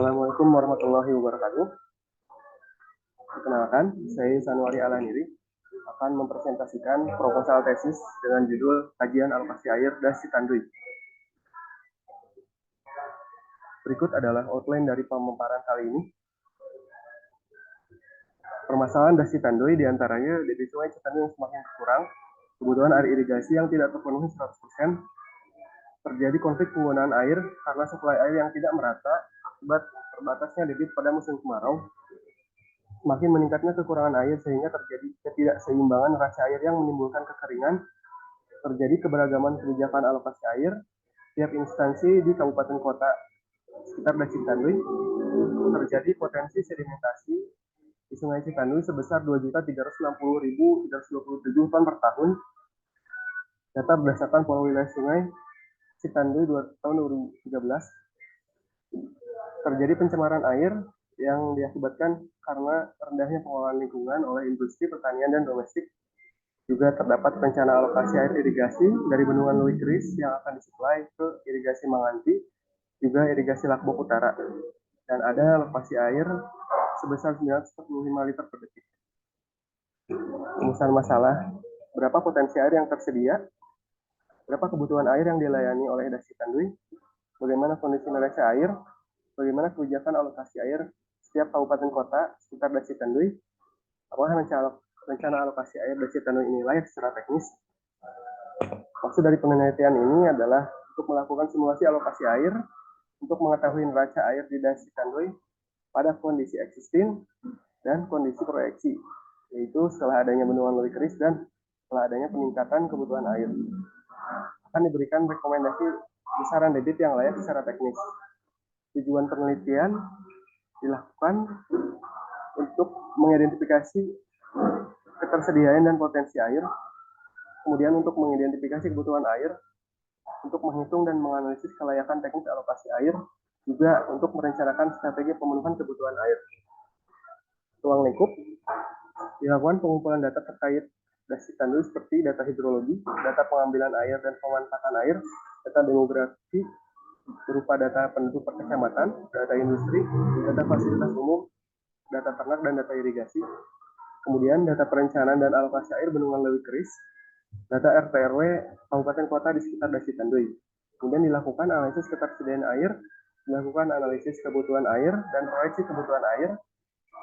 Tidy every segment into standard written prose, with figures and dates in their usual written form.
Assalamualaikum warahmatullahi wabarakatuh. Perkenalkan, saya Sanwari Alaniri akan mempresentasikan proposal tesis dengan judul Kajian Alokasi Air Dasi Tandui. Berikut adalah outline dari pemaparan kali ini. Permasalahan Dasi Tandui diantaranya debit sungai Citandui yang semakin berkurang, kebutuhan air irigasi yang tidak terpenuhi 100%, terjadi konflik penggunaan air karena suplai air yang tidak merata akibat terbatasnya debit pada musim kemarau, semakin meningkatnya kekurangan air sehingga terjadi ketidakseimbangan neraca air yang menimbulkan kekeringan, terjadi keberagaman kebijakan alokasi air tiap instansi di kabupaten kota sekitar Dasi Tandui, terjadi potensi sedimentasi di Sungai Citandui sebesar 2.360.327 ton per tahun. Data berdasarkan pola wilayah Sungai Citandui tahun 2013, terjadi pencemaran air yang diakibatkan karena rendahnya pengelolaan lingkungan oleh industri pertanian dan domestik. Juga terdapat rencana alokasi air irigasi dari Bendungan Lewi Keris yang akan disuplai ke irigasi Manganti, juga irigasi Lakbok Utara. Dan ada alokasi air sebesar 945 liter per detik. Rumusan masalah, berapa potensi air yang tersedia, berapa kebutuhan air yang dilayani oleh Dasi Tandui, bagaimana kondisi neraca air, bagaimana kebijakan alokasi air setiap kabupaten kota sekitar Dasi Tandui, apakah rencana alokasi air Dasi Tandui ini layak secara teknis. Maksud dari penelitian ini adalah untuk melakukan simulasi alokasi air untuk mengetahui neraca air di Dasi Tandui pada kondisi existing dan kondisi proyeksi, yaitu setelah adanya Bendungan Lewi Keris dan setelah adanya peningkatan kebutuhan air. Akan diberikan rekomendasi besaran debit yang layak secara teknis. Tujuan penelitian dilakukan untuk mengidentifikasi ketersediaan dan potensi air, kemudian untuk mengidentifikasi kebutuhan air, untuk menghitung dan menganalisis kelayakan teknis alokasi air, juga untuk merencanakan strategi pemenuhan kebutuhan air. Ruang lingkup, dilakukan pengumpulan data terkait Dasi Tandui seperti data hidrologi, data pengambilan air dan pemanfaatan air, data demografi berupa data penduduk per kecamatan, data industri, data fasilitas umum, data ternak dan data irigasi. Kemudian data perencanaan dan alokasi air Bendungan Lewi Keris, data RT/RW kabupaten kota di sekitar Dasi Tandui. Kemudian dilakukan analisis ketersediaan air, dilakukan analisis kebutuhan air dan proyeksi kebutuhan air,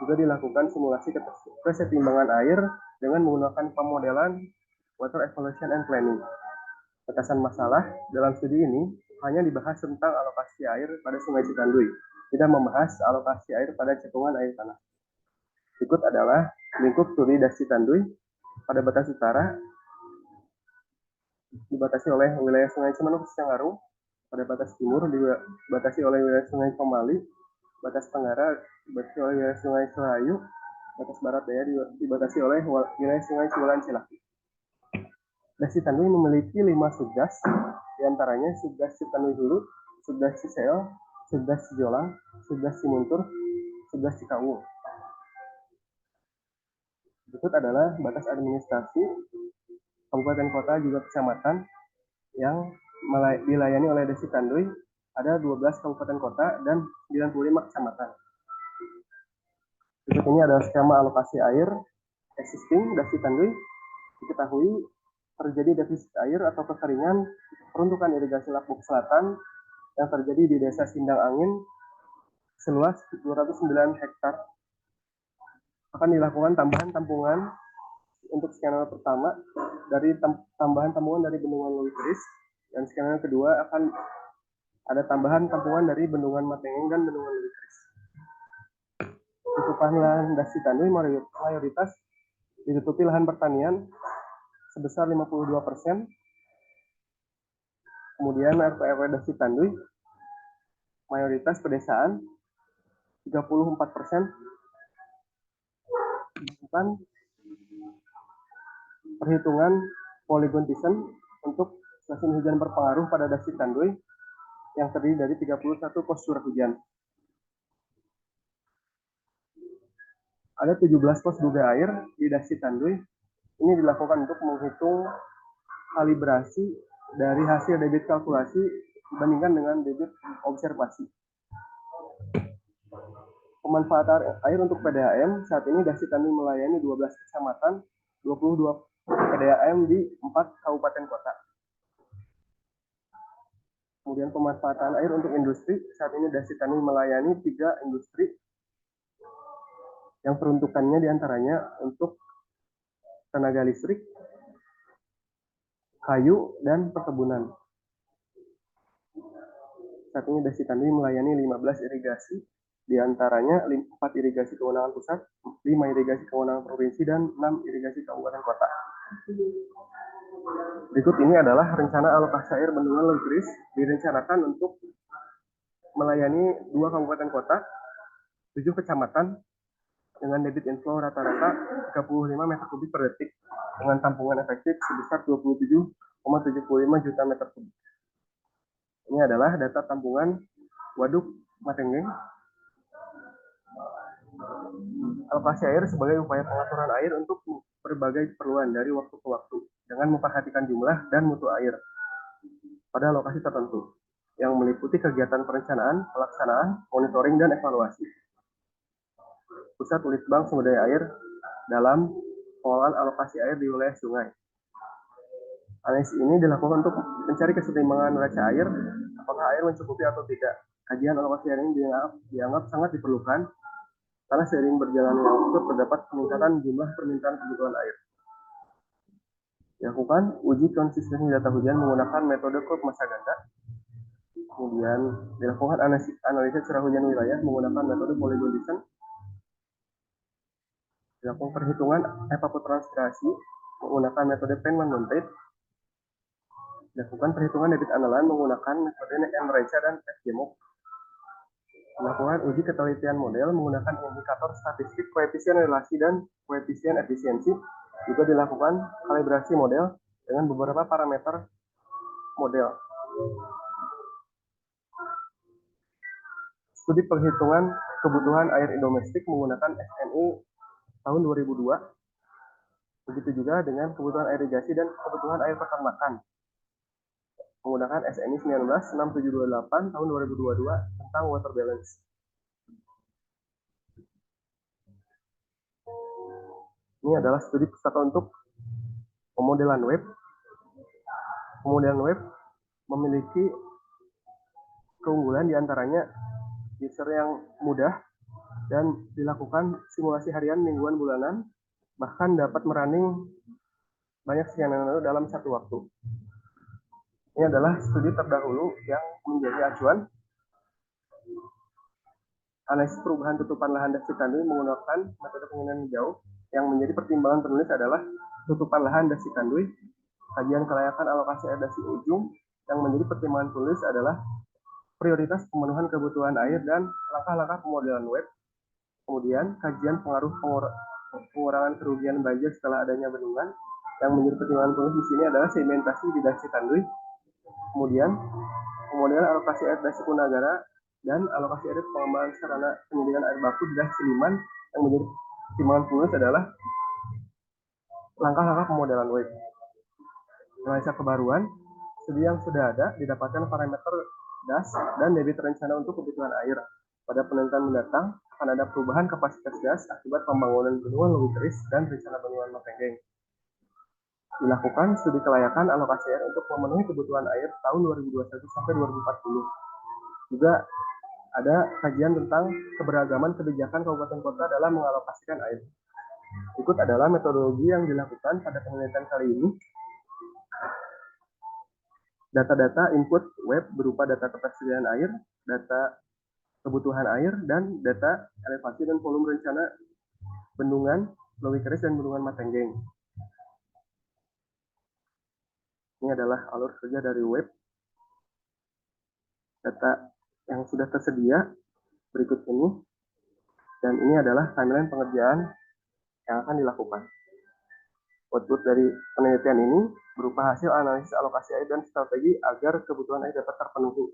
juga dilakukan simulasi kesetimbangan air dengan menggunakan pemodelan Water Evaluation and Planning. Batasan masalah dalam studi ini hanya dibahas tentang alokasi air pada Sungai Citandui, tidak membahas alokasi air pada cekungan air tanah. Berikut adalah lingkup studi Dasi Tandui. Pada batas utara dibatasi oleh wilayah Sungai Cimanuk Cengkarung, pada batas timur dibatasi oleh wilayah Sungai Pemali, batas tenggara dibatasi oleh wilayah Sungai Selayu, batas barat daya dibatasi oleh wilayah Sungai Ciulan Cilaki. Dasi Tandui memiliki 5 subdas, diantaranya subdas Citandui Hulu, subdas Ciseol, subdas Cijolang, subdas Cimuntur, subdas Cikawung. Berikut adalah batas administrasi kabupaten kota juga kecamatan yang dilayani oleh Dasi Tandui. Ada 12 kabupaten kota dan 95 kecamatan. Berikut ini adalah skema alokasi air existing Dasi Tandui. Diketahui terjadi defisit air atau kekeringan peruntukan irigasi Lakbok Selatan yang terjadi di Desa Sindang Angin seluas 209 hektar. Akan dilakukan tambahan tampungan untuk skenario pertama dari tambahan tampungan dari Bendungan Lewi Keris, dan skenario kedua akan ada tambahan tampungan dari Bendungan Matengeng dan Bendungan Lewi Keris. Tutupan lahan Dasi Tandui mayoritas ditutupi lahan pertanian sebesar 52%. Kemudian RT/RW Dasi Tandui mayoritas pedesaan 34%. Bukan perhitungan Polygon Thyssen untuk stasiun hujan berpengaruh pada Dasi Tandui yang terdiri dari 31 pos curah hujan. Ada 17 pos duga air di Dasi Tandui. Ini dilakukan untuk menghitung kalibrasi dari hasil debit kalkulasi dibandingkan dengan debit observasi. Pemanfaatan air untuk PDAM saat ini Dasi Tandui melayani 12 kecamatan, 22 PDAM di 4 kabupaten kota. Kemudian pemanfaatan air untuk industri saat ini Dasi Tandui melayani 3 industri yang peruntukannya diantaranya untuk tenaga listrik, kayu, dan perkebunan. Saat ini Dasi Tandui melayani 15 irigasi, diantaranya 4 irigasi kewenangan pusat, 5 irigasi kewenangan provinsi, dan 6 irigasi kabupaten kota. Berikut ini adalah rencana alokasi air bendungan Leukeris direncanakan untuk melayani 2 kabupaten kota, 7 kecamatan, dengan debit inflow rata-rata 35 meter kubik per detik, dengan tampungan efektif sebesar 27,75 juta meter kubik. Ini adalah data tampungan Waduk Matenggeng. Alokasi air sebagai upaya pengaturan air untuk berbagai keperluan dari waktu ke waktu dengan memperhatikan jumlah dan mutu air pada lokasi tertentu yang meliputi kegiatan perencanaan, pelaksanaan, monitoring, dan evaluasi. Pusat Litbang Sumber Daya Air dalam pengelolaan alokasi air di wilayah sungai. Analisis ini dilakukan untuk mencari keseimbangan neraca air, apakah air mencukupi atau tidak. Kajian alokasi air ini dianggap sangat diperlukan karena seiring berjalannya waktu terdapat peningkatan jumlah permintaan kebutuhan air. Dilakukan uji konsistensi data hujan menggunakan metode kurva masa ganda. Kemudian dilakukan analisis curah hujan wilayah menggunakan metode polygon descent. Dilakukan perhitungan evapotranspirasi menggunakan metode Penman-Montet. Dilakukan perhitungan debit andalan menggunakan metode NRECA dan FGMOC. Dilakukan uji ketelitian model menggunakan indikator statistik koefisien relasi dan koefisien efisiensi. Juga dilakukan kalibrasi model dengan beberapa parameter model. Studi perhitungan kebutuhan air domestik menggunakan SNI tahun 2002. Begitu juga dengan kebutuhan air irigasi dan kebutuhan air peternakan menggunakan SNI 196728 tahun 2022 tentang water balance. Ini adalah studi pustaka untuk pemodelan web. Pemodelan web memiliki keunggulan diantaranya user yang mudah dan dilakukan simulasi harian, mingguan, bulanan, bahkan dapat merunning banyak skenario dalam satu waktu. Ini adalah studi terdahulu yang menjadi acuan. Analisis perubahan tutupan lahan Dasi Tandui menggunakan metode pengendalian jauh. Yang menjadi pertimbangan penulis adalah tutupan lahan Dasi Tandui, kajian kelayakan alokasi air Dasi Ujung. Yang menjadi pertimbangan penulis adalah prioritas pemenuhan kebutuhan air dan langkah-langkah pemodelan web. Kemudian kajian pengaruh pengurangan kerugian banjir setelah adanya bendungan. Yang menjadi pertimbangan penulis di sini adalah sedimentasi di Dasi Tandui. Kemudian pemodelan alokasi air Dasi Kunagara dan alokasi air pengembangan sarana penyediaan air baku di Dasi Liman. Yang menjadi pertimbangan penulis adalah langkah-langkah pemodelan web. Analisa kebaruan, studi yang sudah ada didapatkan parameter DAS dan debit rencana untuk kebutuhan air. Pada penelitian mendatang akan ada perubahan kapasitas DAS akibat pembangunan bendungan Leukeris dan rencana bendungan Matenggeng. Dilakukan studi kelayakan alokasi air untuk memenuhi kebutuhan air tahun 2021 sampai 2040. Juga ada kajian tentang keberagaman kebijakan kabupaten kota dalam mengalokasikan air. Berikut adalah metodologi yang dilakukan pada penelitian kali ini. Data-data input web berupa data ketersediaan air, data kebutuhan air, dan data elevasi dan volume rencana bendungan Leukeris dan bendungan Matenggeng. Ini adalah alur kerja dari web. Data yang sudah tersedia berikut ini. Dan ini adalah timeline pengerjaan yang akan dilakukan. Output dari penelitian ini berupa hasil analisis alokasi air dan strategi agar kebutuhan air dapat terpenuhi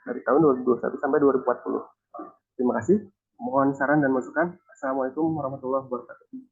dari tahun 2021 sampai 2040. Terima kasih. Mohon saran dan masukan. Assalamualaikum warahmatullahi wabarakatuh.